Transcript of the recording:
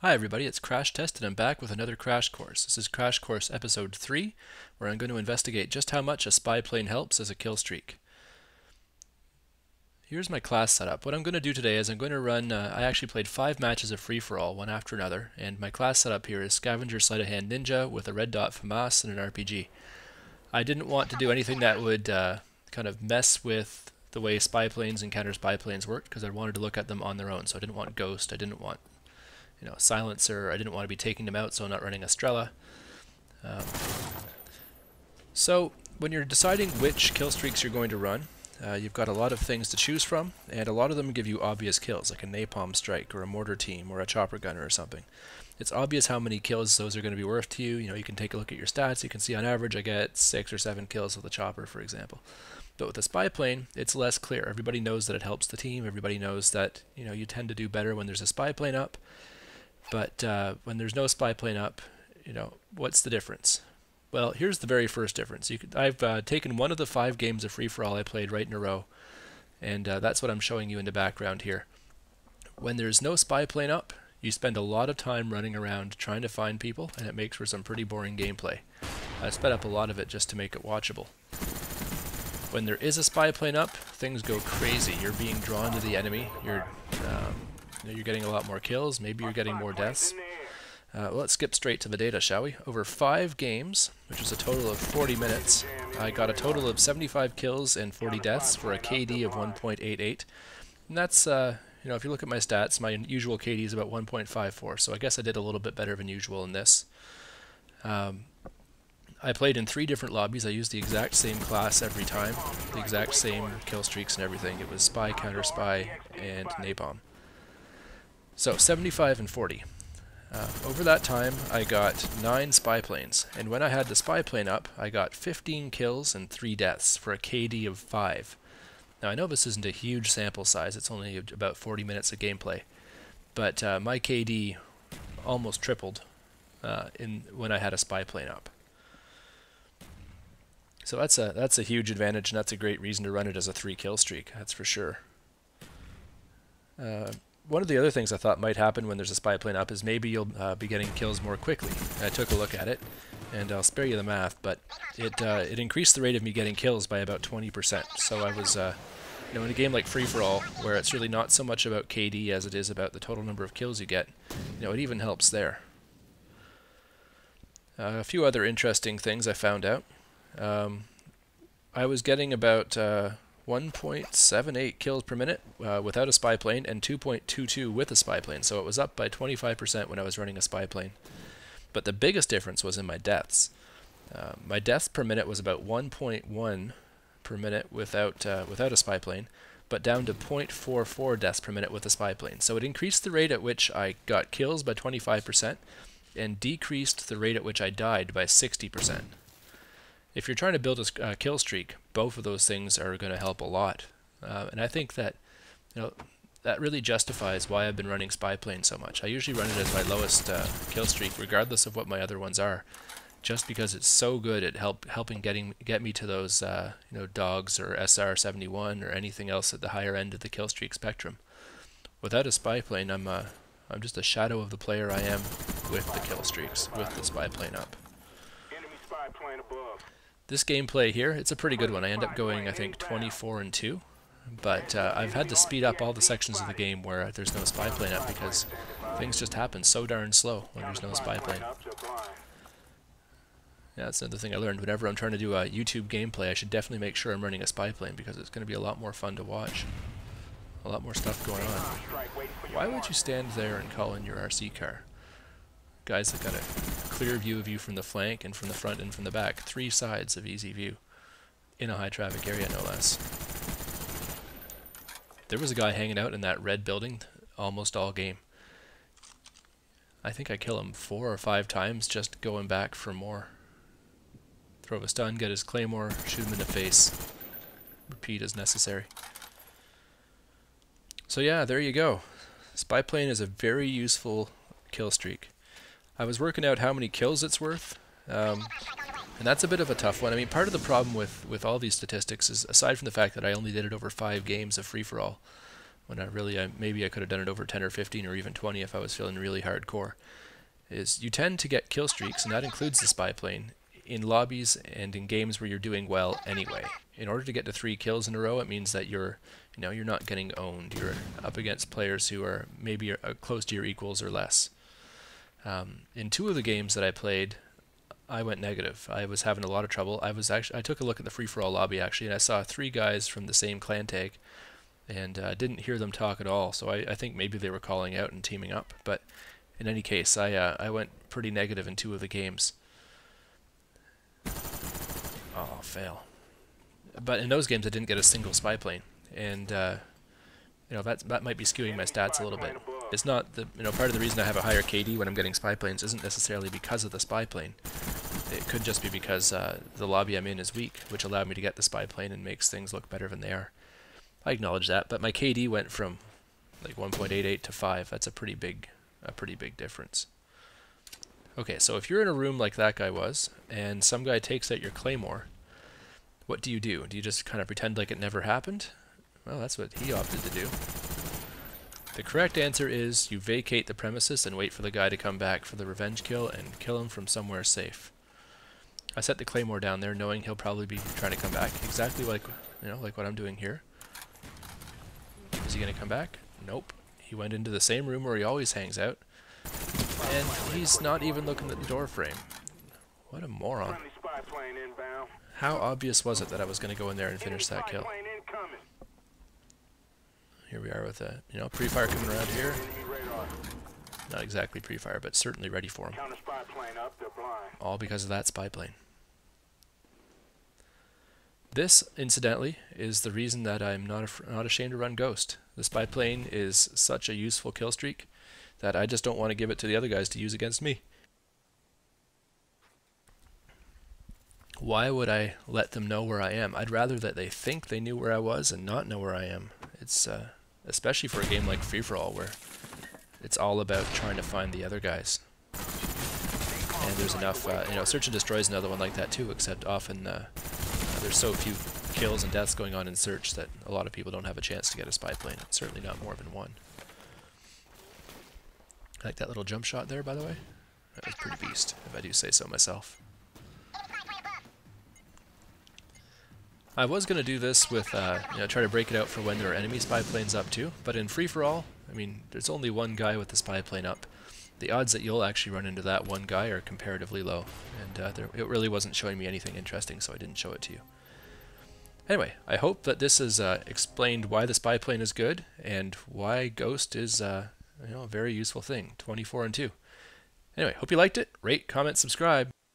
Hi everybody, it's Crash Test and I'm back with another Crash Course. This is Crash Course Episode 3, where I'm going to investigate just how much a spy plane helps as a kill streak. Here's my class setup. What I'm going to do today is I'm going to run, I actually played 5 matches of free-for-all, one after another, and my class setup here is Scavenger Sleight of Hand Ninja with a red dot FAMAS and an RPG. I didn't want to do anything that would kind of mess with the way spy planes and counter spy planes work, because I wanted to look at them on their own. So I didn't want Ghost, I didn't want silencer. I didn't want to be taking them out, so I'm not running Estrella. So when you're deciding which kill streaks you're going to run, you've got a lot of things to choose from, and a lot of them give you obvious kills, like a napalm strike or a mortar team or a chopper gunner or something. It's obvious how many kills those are going to be worth to you. You can take a look at your stats. You can see on average I get 6 or 7 kills with a chopper, for example. But with a spy plane, it's less clear. Everybody knows that it helps the team. Everybody knows that you tend to do better when there's a spy plane up. But when there's no spy plane up, what's the difference? Well, here's the very first difference. I've taken one of the 5 games of free-for-all I played right in a row, and that's what I'm showing you in the background here. When there's no spy plane up, you spend a lot of time running around trying to find people, and it makes for some pretty boring gameplay. I sped up a lot of it just to make it watchable. When there is a spy plane up, things go crazy. You're being drawn to the enemy. You're getting a lot more kills, maybe you're getting more deaths. Well, let's skip straight to the data, shall we? Over 5 games, which was a total of 40 minutes, I got a total of 75 kills and 40 deaths for a KD of 1.88. And that's, if you look at my stats, my usual KD is about 1.54, so I guess I did a little bit better than usual in this. I played in 3 different lobbies. I used the exact same class every time, the exact same kill streaks and everything. It was spy, counter spy, and napalm. So 75 and 40. Over that time I got 9 spy planes, and when I had the spy plane up I got 15 kills and 3 deaths for a KD of 5. Now I know this isn't a huge sample size, it's only about 40 minutes of gameplay, but my KD almost tripled when I had a spy plane up. So that's a huge advantage, and that's a great reason to run it as a 3 kill streak, that's for sure. One of the other things I thought might happen when there's a spy plane up is maybe you'll be getting kills more quickly. I took a look at it, and I'll spare you the math, but it increased the rate of me getting kills by about 20%. So I was, in a game like Free-for-All, where it's really not so much about KD as it is about the total number of kills you get, it even helps there. A few other interesting things I found out. I was getting about 1.78 kills per minute without a spy plane, and 2.22 with a spy plane, so it was up by 25% when I was running a spy plane. But the biggest difference was in my deaths. My deaths per minute was about 1.1 per minute without a spy plane, but down to 0.44 deaths per minute with a spy plane. So it increased the rate at which I got kills by 25% and decreased the rate at which I died by 60%. If you're trying to build a kill streak, both of those things are going to help a lot. And I think that that really justifies why I've been running spy plane so much. I usually run it as my lowest kill streak, regardless of what my other ones are, just because it's so good at helping get me to those dogs or SR-71 or anything else at the higher end of the kill streak spectrum. Without a spy plane, I'm just a shadow of the player I am with the kill streaks, with the spy plane up. Enemy spy plane above. This gameplay here, it's a pretty good one. I end up going, I think, 24-2, but I've had to speed up all the sections of the game where there's no spy plane up because things just happen so darn slow when there's no spy plane. Yeah, that's another thing I learned. Whenever I'm trying to do a YouTube gameplay, I should definitely make sure I'm running a spy plane because it's going to be a lot more fun to watch. A lot more stuff going on. Why would you stand there and call in your RC car? Guys that got a clear view of you from the flank and from the front and from the back. 3 sides of easy view in a high traffic area, no less. There was a guy hanging out in that red building almost all game. I think I kill him 4 or 5 times just going back for more. Throw a stun, get his claymore, shoot him in the face. Repeat as necessary. So yeah, there you go. Spy plane is a very useful kill streak. I was working out how many kills it's worth, and that's a bit of a tough one. I mean, part of the problem with all these statistics is, aside from the fact that I only did it over 5 games of free-for-all, when maybe I could have done it over 10 or 15 or even 20 if I was feeling really hardcore, is you tend to get kill streaks, and that includes the spy plane, in lobbies and in games where you're doing well anyway. In order to get to 3 kills in a row, it means that you're not getting owned. You're up against players who are maybe close to your equals or less. In 2 of the games that I played, I went negative. I was having a lot of trouble. I took a look at the free-for-all lobby actually, and I saw 3 guys from the same clan tag, and didn't hear them talk at all. So I think maybe they were calling out and teaming up. But in any case, I went pretty negative in 2 of the games. Oh, fail. But in those games, I didn't get a single spy plane, and that might be skewing my stats a little bit. It's not part of the reason I have a higher KD when I'm getting spy planes isn't necessarily because of the spy plane. It could just be because the lobby I'm in is weak, which allowed me to get the spy plane and makes things look better than they are. I acknowledge that, but my KD went from like 1.88 to 5. That's a pretty big difference. Okay, so if you're in a room like that guy was, and some guy takes out your claymore, what do? Do you just kind of pretend like it never happened? Well, that's what he opted to do. The correct answer is you vacate the premises and wait for the guy to come back for the revenge kill and kill him from somewhere safe. I set the claymore down there knowing he'll probably be trying to come back, exactly like what I'm doing here. Is he going to come back? Nope. He went into the same room where he always hangs out, and he's not even looking at the door frame. What a moron. How obvious was it that I was going to go in there and finish that kill? Here we are with a pre-fire coming around here. Not exactly pre-fire, but certainly ready for him. All because of that spy plane. This, incidentally, is the reason that I'm not ashamed to run Ghost. The spy plane is such a useful kill streak that I just don't want to give it to the other guys to use against me. Why would I let them know where I am? I'd rather that they think they knew where I was and not know where I am. It's especially for a game like free-for-all where it's all about trying to find the other guys. And there's enough, search and destroy is another one like that too, except often there's so few kills and deaths going on in search that a lot of people don't have a chance to get a spy plane. Certainly not more than one. I like that little jump shot there, by the way. That was pretty beast, if I do say so myself. I was going to do this with, try to break it out for when there are enemy spy planes up too, but in free-for-all, I mean, there's only one guy with the spy plane up. The odds that you'll actually run into that one guy are comparatively low, and it really wasn't showing me anything interesting, so I didn't show it to you. Anyway, I hope that this has explained why the spy plane is good, and why Ghost is a very useful thing, 24 and 2. Anyway, hope you liked it. Rate, comment, subscribe.